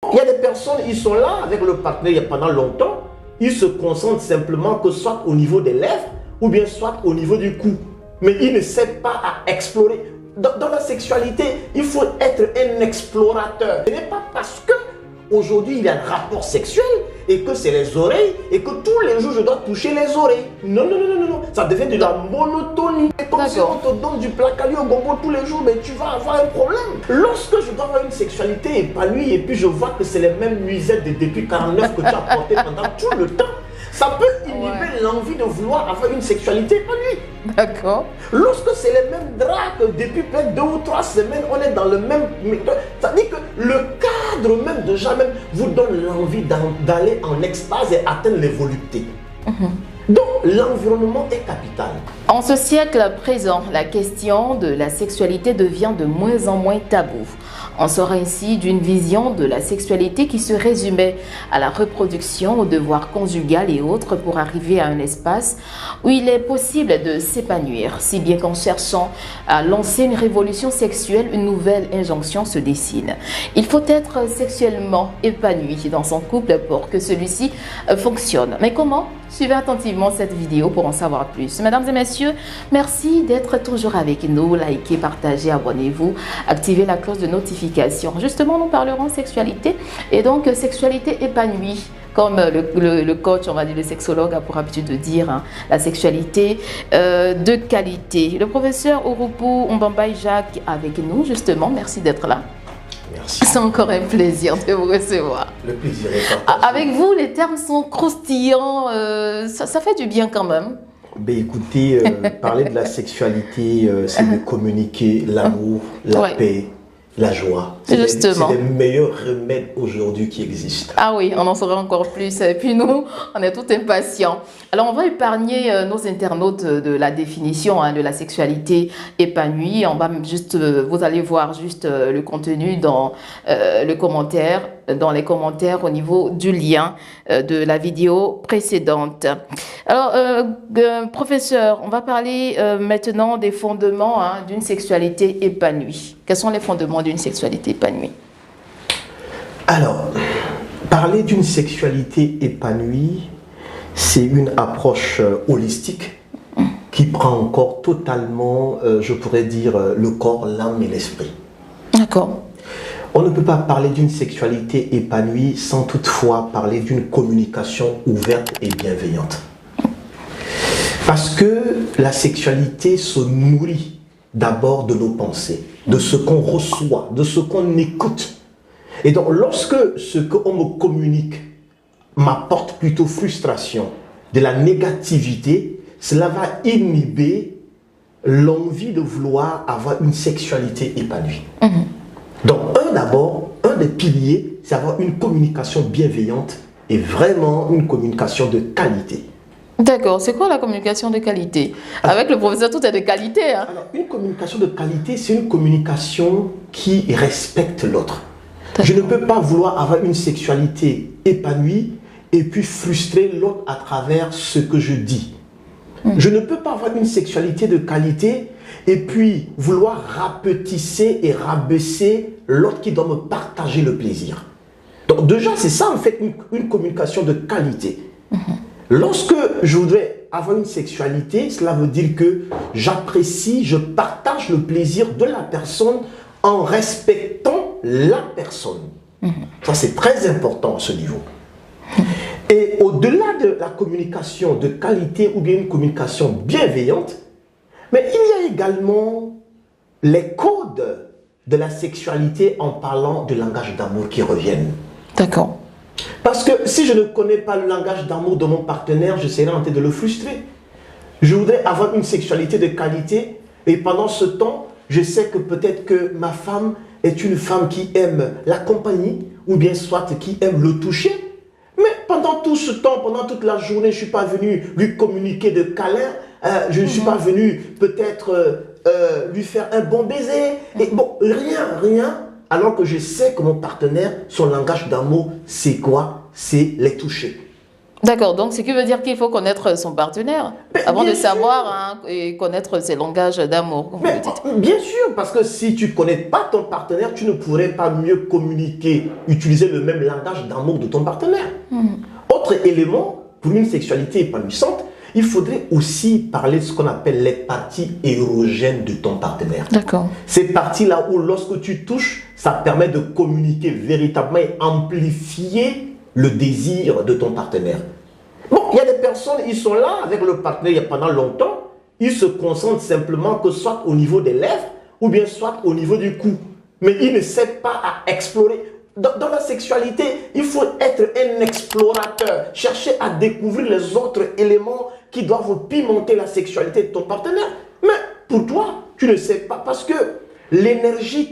Il y a des personnes, ils sont là avec le partenaire pendant longtemps, ils se concentrent simplement que soit au niveau des lèvres ou bien soit au niveau du cou. Mais ils ne savent pas à explorer. Dans la sexualité, il faut être un explorateur. Ce n'est pas parce que aujourd'hui il y a un rapport sexuel et que c'est les oreilles et que tous les jours je dois toucher les oreilles. Non, non, non, non, non. Ça devient de la monotonie. Et comme si on te donne du placali au gombo tous les jours, mais tu vas avoir un problème. Lorsque je dois avoir une sexualité épanouie et puis je vois que c'est les mêmes nuisettes depuis 49 que tu as portées pendant tout le temps, ça peut inhiber l'envie de vouloir avoir une sexualité épanouie. D'accord. Lorsque c'est les mêmes draps que depuis peut-être 2 ou 3 semaines, on est dans le même... Ça veut dire que le cadre même déjà même vous donne l'envie d'aller en extase et atteindre les voluptés. Donc l'environnement est capital. En ce siècle présent, la question de la sexualité devient de moins en moins tabou. On sort ainsi d'une vision de la sexualité qui se résumait à la reproduction, au devoir conjugal et autres pour arriver à un espace où il est possible de s'épanouir. Si bien qu'en cherchant à lancer une révolution sexuelle, une nouvelle injonction se dessine. Il faut être sexuellement épanoui dans son couple pour que celui-ci fonctionne. Mais comment? Suivez attentivement cette vidéo pour en savoir plus. Mesdames et messieurs, merci d'être toujours avec nous. Likez, partagez, abonnez-vous, activez la cloche de notification. Justement, nous parlerons sexualité et donc sexualité épanouie. Comme le coach, on va dire le sexologue a pour habitude de dire, hein, la sexualité de qualité. Le professeur Ouroupou Mbambaye Jacques avec nous, justement. Merci d'être là. Merci. C'est encore un plaisir de vous recevoir. Le plaisir est partagé. Avec vous, les termes sont croustillants, ça fait du bien quand même. Ben écoutez, parler de la sexualité, c'est de communiquer l'amour, la paix, la joie. C'est les meilleurs remèdes aujourd'hui qui existent. Ah oui, on en saura encore plus. Et puis nous, on est tout impatients. Alors, on va épargner nos internautes de la définition de la sexualité épanouie. On va juste, vous allez voir juste le contenu dans le commentaire, dans les commentaires au niveau du lien de la vidéo précédente. Alors, professeur, on va parler maintenant des fondements d'une sexualité épanouie. Quels sont les fondements d'une sexualité épanouie? Alors, parler d'une sexualité épanouie, c'est une approche holistique qui prend encore totalement, je pourrais dire, le corps, l'âme et l'esprit. D'accord. On ne peut pas parler d'une sexualité épanouie sans toutefois parler d'une communication ouverte et bienveillante. Parce que la sexualité se nourrit d'abord de nos pensées, de ce qu'on reçoit, de ce qu'on écoute. Et donc, lorsque ce qu'on me communique m'apporte plutôt frustration, de la négativité, cela va inhiber l'envie de vouloir avoir une sexualité épanouie. Donc, d'abord, un des piliers, c'est avoir une communication bienveillante et vraiment une communication de qualité. D'accord, c'est quoi la communication de qualité? Avec le professeur, tout est de qualité. Hein? Alors, une communication de qualité, c'est une communication qui respecte l'autre. Je ne peux pas vouloir avoir une sexualité épanouie et puis frustrer l'autre à travers ce que je dis. Je ne peux pas avoir une sexualité de qualité et puis vouloir rapetisser et rabaisser l'autre qui doit me partager le plaisir. Donc déjà, c'est ça en fait une communication de qualité. Lorsque je voudrais avoir une sexualité, cela veut dire que j'apprécie, je partage le plaisir de la personne en respectant la personne. Ça, c'est très important à ce niveau. Et au-delà de la communication de qualité ou bien une communication bienveillante, mais il y a également les codes de la sexualité en parlant du langage d'amour qui reviennent. D'accord. Parce que si je ne connais pas le langage d'amour de mon partenaire, je serai en train de le frustrer. Je voudrais avoir une sexualité de qualité et pendant ce temps, je sais que peut-être que ma femme est une femme qui aime la compagnie ou bien soit qui aime le toucher. Mais pendant tout ce temps, pendant toute la journée, je ne suis pas venu lui communiquer de câlin, je ne suis pas venu peut-être lui faire un bon baiser. Et bon, rien. Alors que je sais que mon partenaire, son langage d'amour, c'est quoi? C'est les toucher. D'accord, donc ce qui veut dire qu'il faut connaître son partenaire avant de savoir et connaître ses langages d'amour, comme vous le dites. Bien sûr, parce que si tu ne connais pas ton partenaire, tu ne pourrais pas mieux communiquer, utiliser le même langage d'amour de ton partenaire. Autre élément, pour une sexualité épanouissante, il faudrait aussi parler de ce qu'on appelle les parties érogènes de ton partenaire. D'accord. Ces parties-là où lorsque tu touches, ça permet de communiquer véritablement et amplifier le désir de ton partenaire. Bon, il y a des personnes, ils sont là avec le partenaire pendant longtemps, ils se concentrent simplement que soit au niveau des lèvres ou bien soit au niveau du cou. Mais ils ne savent pas à explorer. Dans la sexualité, il faut être un explorateur, chercher à découvrir les autres éléments qui doivent pimenter la sexualité de ton partenaire. Mais pour toi, tu ne sais pas parce que l'énergie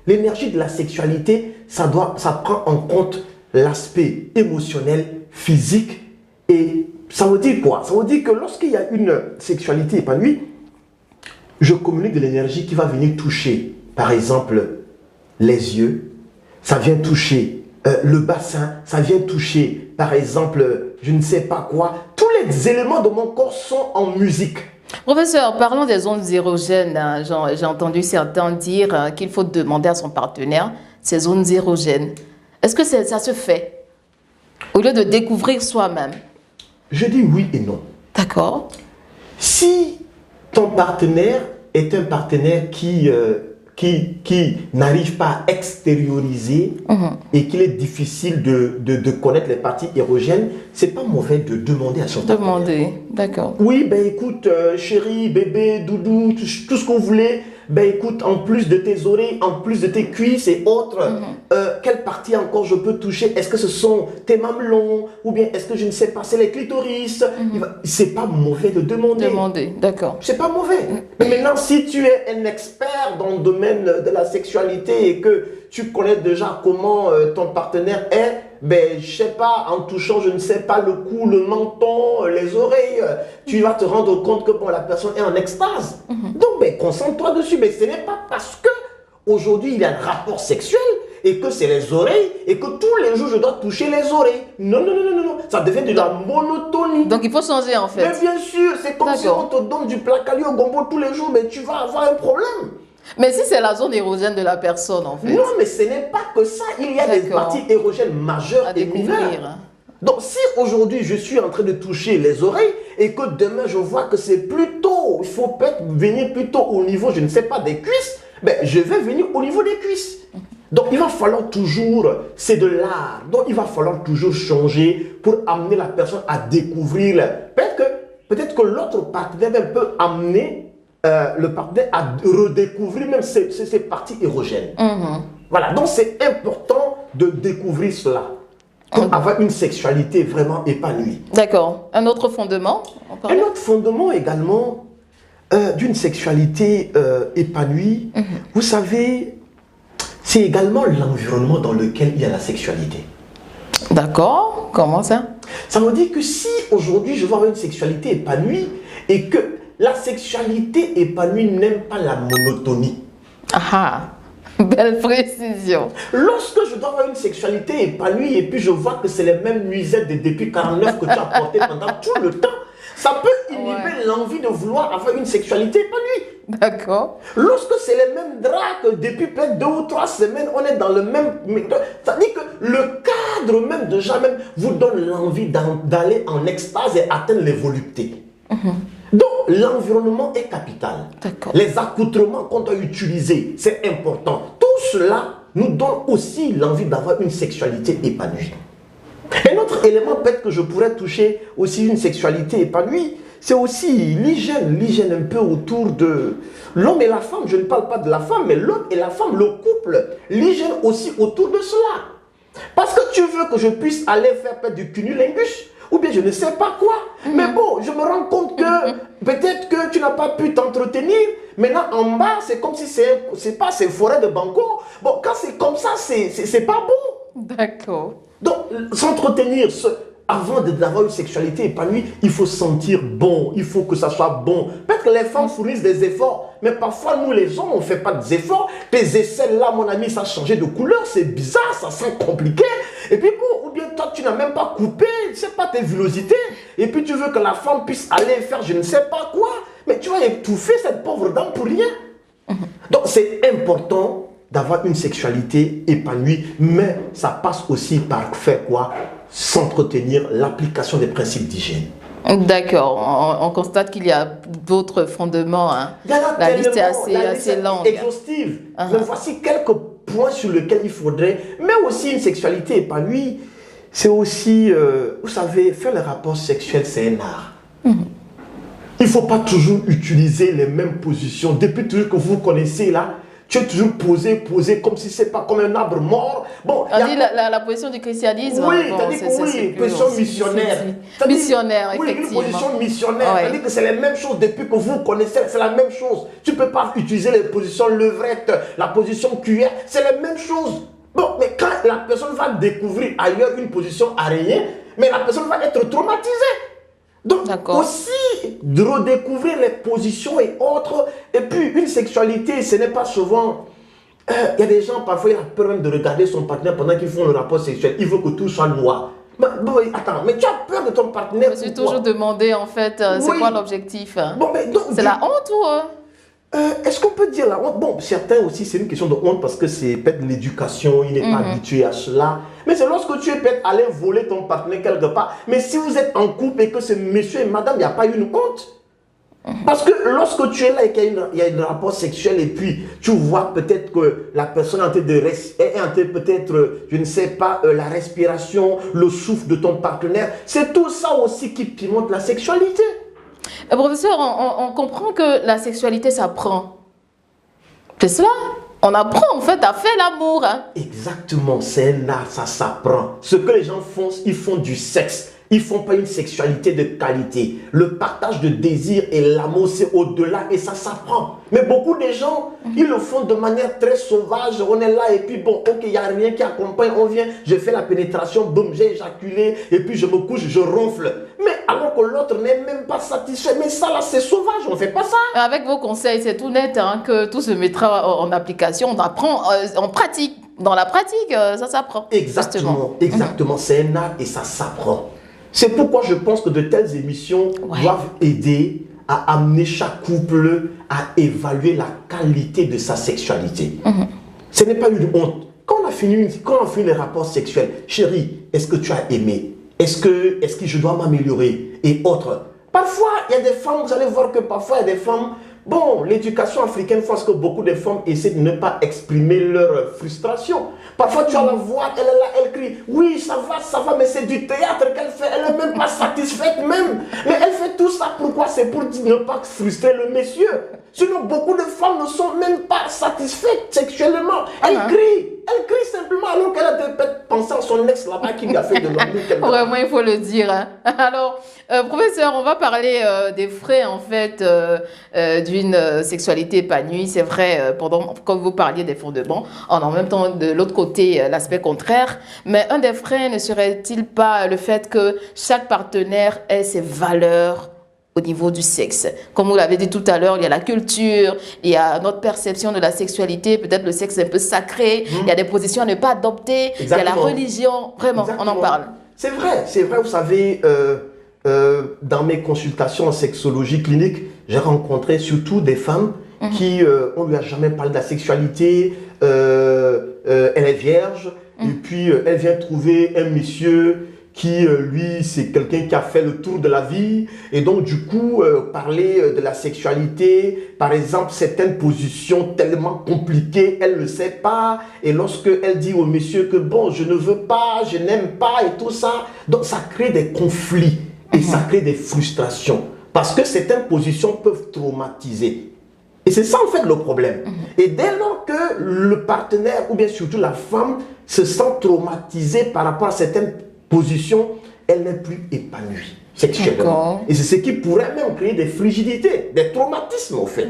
l'énergie de la sexualité, ça prend en compte l'aspect émotionnel, physique. Et ça veut dire quoi? Ça veut dire que lorsqu'il y a une sexualité épanouie, je communique de l'énergie qui va venir toucher, par exemple, les yeux, ça vient toucher le bassin, ça vient toucher, par exemple, je ne sais pas quoi. Tous les éléments de mon corps sont en musique. Professeur, parlons des ondes érogènes. J'ai entendu certains dire qu'il faut demander à son partenaire ces ondes érogènes. Est-ce que ça se fait au lieu de découvrir soi-même? Je dis oui et non. D'accord. Si ton partenaire est un partenaire qui n'arrive pas à extérioriser et qu'il est difficile de connaître les parties érogènes, c'est pas mauvais de demander à son partenaire. Demander, d'accord. Oui, ben écoute, chérie, bébé, doudou, tout ce que vous voulez, ben écoute, en plus de tes oreilles, en plus de tes cuisses et autres, quelle partie encore je peux toucher? Est-ce que ce sont tes mamelons? Ou bien est-ce que je ne sais pas, c'est les clitoris? C'est pas mauvais de demander. Demander, d'accord. C'est pas mauvais. Mais maintenant, si tu es un expert dans le domaine de la sexualité et que tu connais déjà comment ton partenaire est, ben, je sais pas, en touchant, je ne sais pas, le cou, le menton, les oreilles, tu vas te rendre compte que bon, la personne est en extase. Donc, ben, concentre-toi dessus. Mais ce n'est pas parce que aujourd'hui il y a un rapport sexuel et que c'est les oreilles et que tous les jours je dois toucher les oreilles. Non, non, non, non, non. Ça devient de la monotonie. Donc il faut changer en fait. Mais bien sûr, c'est comme si on te donne du placali au gombo tous les jours, mais tu vas avoir un problème. Mais si c'est la zone érogène de la personne en fait. Non, mais ce n'est pas que ça. Il y a des parties érogènes majeures et mineures. Donc si aujourd'hui je suis en train de toucher les oreilles et que demain je vois que c'est plutôt, il faut peut-être venir plutôt au niveau, je ne sais pas, des cuisses, ben, je vais venir au niveau des cuisses. Donc il va falloir toujours, c'est de l'art, donc il va falloir toujours changer pour amener la personne à découvrir. Peut-être que l'autre partenaire peut amener le partenaire à redécouvrir même ces parties érogènes. Voilà, donc c'est important de découvrir cela pour avoir une sexualité vraiment épanouie. D'accord. Un autre fondement? Un autre fondement également d'une sexualité épanouie, vous savez, c'est également l'environnement dans lequel il y a la sexualité. D'accord. Comment ça? Ça veut dire que si aujourd'hui je veux avoir une sexualité épanouie et que la sexualité épanouie n'aime pas la monotonie. Ah, belle précision. Lorsque je dois avoir une sexualité épanouie et puis je vois que c'est les mêmes nuisettes de depuis 49 que tu as portées pendant tout le temps, ça peut inhiber l'envie de vouloir avoir une sexualité épanouie. D'accord. Lorsque c'est les mêmes draps que depuis peut-être 2 ou 3 semaines, on est dans le même... Ça dit que le cadre même déjà même vous donne l'envie d'aller en extase et atteindre les voluptés. Donc, l'environnement est capital. Les accoutrements qu'on doit utiliser, c'est important. Tout cela nous donne aussi l'envie d'avoir une sexualité épanouie. Un autre élément peut-être que je pourrais toucher aussi une sexualité épanouie, c'est aussi l'hygiène un peu autour de l'homme et la femme. Je ne parle pas de la femme, mais l'homme et la femme, le couple, l'hygiène aussi autour de cela. Parce que tu veux que je puisse aller faire peut-être du cunnilingus, ou bien je ne sais pas quoi. Mais bon, je me rends compte que peut-être que tu n'as pas pu t'entretenir. Maintenant, en bas, c'est comme si c'est pas ces forêts de Banco. Bon, quand c'est comme ça, c'est pas bon. D'accord. Donc, s'entretenir, avant d'avoir une sexualité épanouie, il faut sentir bon, il faut que ça soit bon. Peut-être que les femmes fournissent des efforts, mais parfois nous les hommes, on ne fait pas des efforts. Tes aisselles là, mon ami, ça a changé de couleur, c'est bizarre, ça sent compliqué. Et puis bon, ou bien toi, tu n'as même pas coupé, je ne sais pas, tes villosités. Et puis tu veux que la femme puisse aller faire je ne sais pas quoi. Mais tu vas étouffer cette pauvre dame pour rien. Donc c'est important d'avoir une sexualité épanouie, mais ça passe aussi par faire quoi? S'entretenir l'application des principes d'hygiène. D'accord, on constate qu'il y a d'autres fondements. Hein. La liste est assez longue. Exhaustive. Mais voici quelques points sur lesquels il faudrait, mais aussi une sexualité épanouie, c'est aussi, vous savez, faire les rapports sexuels, c'est un art. Il ne faut pas toujours utiliser les mêmes positions. Depuis toujours que vous connaissez là, tu es toujours posé comme si c'est pas comme un arbre mort. Bon, on dit la position du christianisme. Oui, oui, position missionnaire. Missionnaire, effectivement. Oui, une position missionnaire. C'est-à-dire que c'est les mêmes choses depuis que vous connaissez, c'est la même chose. Tu ne peux pas utiliser les positions levrette, la position cuillère, c'est les mêmes choses. Bon, mais quand la personne va découvrir ailleurs une position araignée, mais la personne va être traumatisée. Donc aussi de redécouvrir les positions et autres. Et puis une sexualité, ce n'est pas souvent... Il y a des gens, parfois, ils ont peur même de regarder son partenaire pendant qu'ils font le rapport sexuel. Il veut que tout soit noir. Bon, attends, mais tu as peur de ton partenaire. Je me suis toujours demandé, en fait, c'est quoi l'objectif? Bon, c'est la honte ou... Est-ce qu'on peut dire la honte? Bon, certains aussi, c'est une question de honte parce que c'est peut-être l'éducation, il n'est pas habitué à cela. Mais c'est lorsque tu es peut-être allé voler ton partenaire quelque part. Mais si vous êtes en couple et que c'est monsieur et madame, il n'y a pas une honte. Parce que lorsque tu es là et qu'il y a un rapport sexuel et puis tu vois peut-être que la personne est en train de peut-être, je ne sais pas, la respiration, le souffle de ton partenaire, c'est tout ça aussi qui pimente la sexualité. Professeur, on comprend que la sexualité s'apprend. C'est cela? On apprend en fait à faire l'amour. Hein. Exactement, c'est un art, ça s'apprend. Ce que les gens font, ils font du sexe. Ils ne font pas une sexualité de qualité. Le partage de désir et l'amour, c'est au-delà et ça s'apprend. Mais beaucoup de gens, ils le font de manière très sauvage. On est là et puis bon, ok, il n'y a rien qui accompagne. On vient, je fais la pénétration, boum, j'ai éjaculé et puis je me couche, je ronfle. Mais alors que l'autre n'est même pas satisfait. Mais ça là, c'est sauvage, on ne fait pas ça. Avec vos conseils, c'est tout net hein, que tout se mettra en application. On apprend en pratique. Dans la pratique, ça s'apprend. Exactement, exactement. C'est un art et ça s'apprend. C'est pourquoi je pense que de telles émissions doivent aider à amener chaque couple à évaluer la qualité de sa sexualité. Ce n'est pas une honte. Quand on a fini les rapports sexuels, chérie, est-ce que tu as aimé? Est-ce que je dois m'améliorer? Et autres. Parfois, il y a des femmes, vous allez voir que parfois, il y a des femmes... Bon, l'éducation africaine fait que beaucoup de femmes essaient de ne pas exprimer leur frustration. Parfois, tu vas la voir, elle est là, elle crie. Oui, ça va, mais c'est du théâtre qu'elle fait. Elle n'est même pas satisfaite même. Mais elle fait tout ça, pourquoi? C'est pour ne pas frustrer le monsieur. Sinon, beaucoup de femmes ne sont même pas satisfaites sexuellement. Elle crie simplement alors qu'elle a peut-être pensé à son ex là-bas qui lui a fait de l'amour. Vraiment, il faut le dire. Hein. Alors, professeur, on va parler des frais en fait d'une sexualité épanouie. C'est vrai, comme vous parliez des fondements, en même temps de l'autre côté, l'aspect contraire. Mais un des freins ne serait-il pas le fait que chaque partenaire ait ses valeurs au niveau du sexe? Comme vous l'avez dit tout à l'heure, il y a la culture, il y a notre perception de la sexualité, peut-être le sexe est un peu sacré, il y a des positions à ne pas adopter, il y a la religion, vraiment, on en parle. C'est vrai, vous savez, dans mes consultations en sexologie clinique, j'ai rencontré surtout des femmes qui, on ne lui a jamais parlé de la sexualité, elle est vierge, et puis elle vient trouver un monsieur qui, lui, c'est quelqu'un qui a fait le tour de la vie. Et donc, du coup, parler de la sexualité, par exemple, certaines positions tellement compliquées, elle ne le sait pas. Et lorsque elle dit au monsieur que, bon, je ne veux pas, je n'aime pas et tout ça, donc ça crée des conflits et ça crée des frustrations. Parce que certaines positions peuvent traumatiser. Et c'est ça, en fait, le problème. Et dès lors que le partenaire, ou bien surtout la femme, se sent traumatisée par rapport à certaines position, elle n'est plus épanouie sexuellement. Et c'est ce qui pourrait même créer des frigidités, des traumatismes au fait.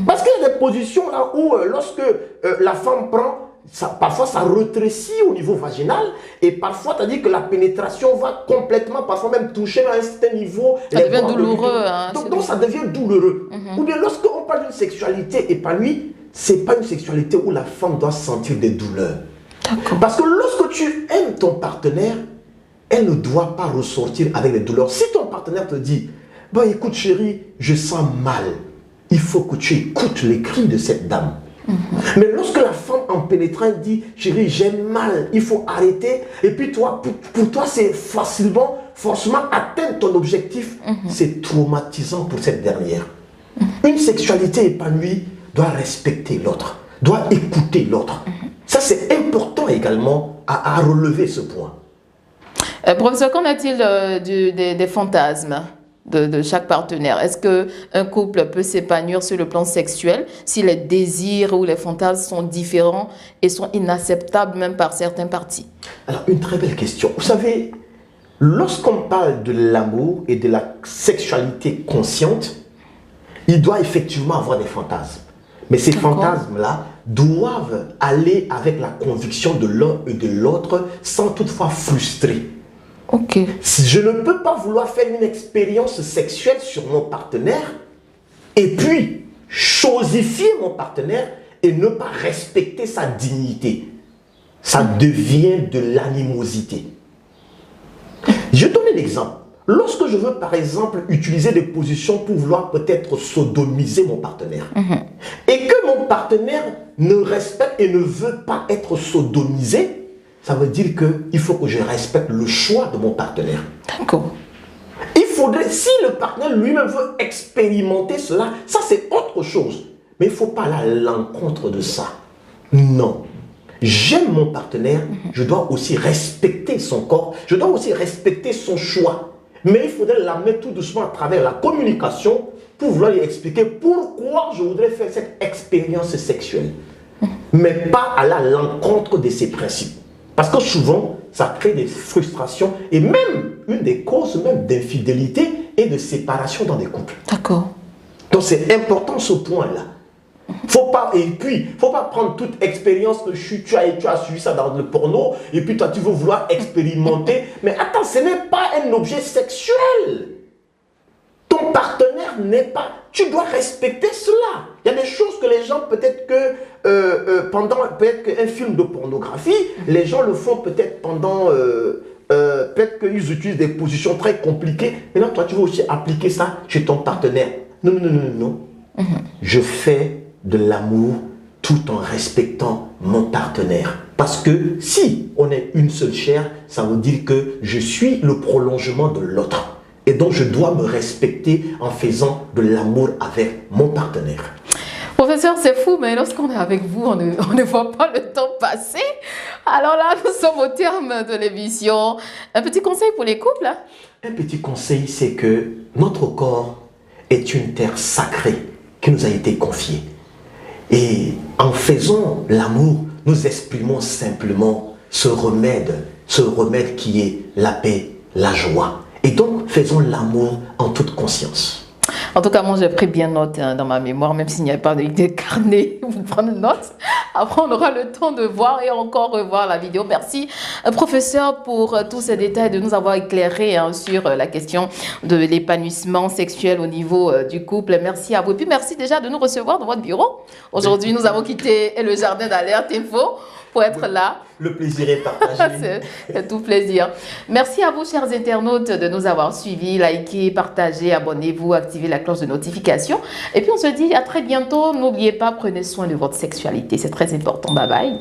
Parce qu'il y a des positions là où lorsque la femme prend, parfois ça rétrécit au niveau vaginal et parfois c'est-à-dire que la pénétration va complètement, parfois même toucher à un certain niveau. Ça devient douloureux. Hein, donc ça devient douloureux. Ou bien lorsqu'on parle d'une sexualité épanouie, c'est pas une sexualité où la femme doit sentir des douleurs. Parce que lorsque tu aimes ton partenaire, elle ne doit pas ressortir avec des douleurs. Si ton partenaire te dit, bon écoute chérie, je sens mal, il faut que tu écoutes les cris de cette dame. Mais lorsque la femme en pénétrant dit, chérie, j'ai mal, il faut arrêter, et puis toi, pour toi, c'est forcément atteindre ton objectif, c'est traumatisant pour cette dernière. Une sexualité épanouie doit respecter l'autre, doit écouter l'autre. Ça, c'est important également à relever ce point. Professeur, qu'en est-il des fantasmes de chaque partenaire? Est-ce qu'un couple peut s'épanouir sur le plan sexuel si les désirs ou les fantasmes sont différents et sont inacceptables même par certains partis? Alors, une très belle question. Vous savez, lorsqu'on parle de l'amour et de la sexualité consciente, il doit effectivement avoir des fantasmes. Mais ces fantasmes-là doivent aller avec la conviction de l'un et de l'autre sans toutefois frustrer. Si je ne peux pas vouloir faire une expérience sexuelle sur mon partenaire et puis chosifier mon partenaire et ne pas respecter sa dignité, ça devient de l'animosité. Je donne un exemple. Lorsque je veux par exemple utiliser des positions pour vouloir peut-être sodomiser mon partenaire et que mon partenaire ne respecte et ne veut pas être sodomisé, ça veut dire qu'il faut que je respecte le choix de mon partenaire. Il faudrait, si le partenaire lui-même veut expérimenter cela, ça c'est autre chose. Mais il ne faut pas aller à l'encontre de ça. Non. J'aime mon partenaire, je dois aussi respecter son corps, je dois aussi respecter son choix. Mais il faudrait l'amener tout doucement à travers la communication pour vouloir lui expliquer pourquoi je voudrais faire cette expérience sexuelle. Mais pas aller à l'encontre de ses principes. Parce que souvent, ça crée des frustrations et même une des causes même d'infidélité et de séparation dans des couples. Donc c'est important ce point-là. Et puis, faut pas prendre toute expérience que tu as suivi ça dans le porno et puis toi tu veux vouloir expérimenter. Mais attends, ce n'est pas un objet sexuel. Ton partenaire n'est pas... Tu dois respecter cela. Il y a des choses que les gens, peut-être qu'un film de pornographie, les gens le font peut-être pendant... peut-être qu'ils utilisent des positions très compliquées. Maintenant, toi, tu veux aussi appliquer ça chez ton partenaire. Non, non, non, non, non. Je fais de l'amour tout en respectant mon partenaire. Parce que si on est une seule chair, ça veut dire que je suis le prolongement de l'autre. Et donc, je dois me respecter en faisant de l'amour avec mon partenaire. Professeur, c'est fou, mais lorsqu'on est avec vous, on ne voit pas le temps passer. Alors là, nous sommes au terme de l'émission. Un petit conseil pour les couples, hein? Un petit conseil, c'est que notre corps est une terre sacrée qui nous a été confiée. Et en faisant l'amour, nous exprimons simplement ce remède qui est la paix, la joie. Et donc, faisons l'amour en toute conscience. En tout cas, moi, j'ai pris bien note dans ma mémoire, même s'il n'y avait pas de carnet, vous prenez note. Après, on aura le temps de voir et encore revoir la vidéo. Merci, professeur, pour tous ces détails, de nous avoir éclairé sur la question de l'épanouissement sexuel au niveau du couple. Merci à vous. Et puis, merci déjà de nous recevoir dans votre bureau. Aujourd'hui, nous avons quitté le jardin d'Alerte Info pour être là. Le plaisir est partagé. C'est tout plaisir. Merci à vous, chers internautes, de nous avoir suivis. Likez, partagez, abonnez-vous, activez la cloche de notification. Et puis, on se dit à très bientôt. N'oubliez pas, prenez soin de votre sexualité. C'est très important. Bye bye.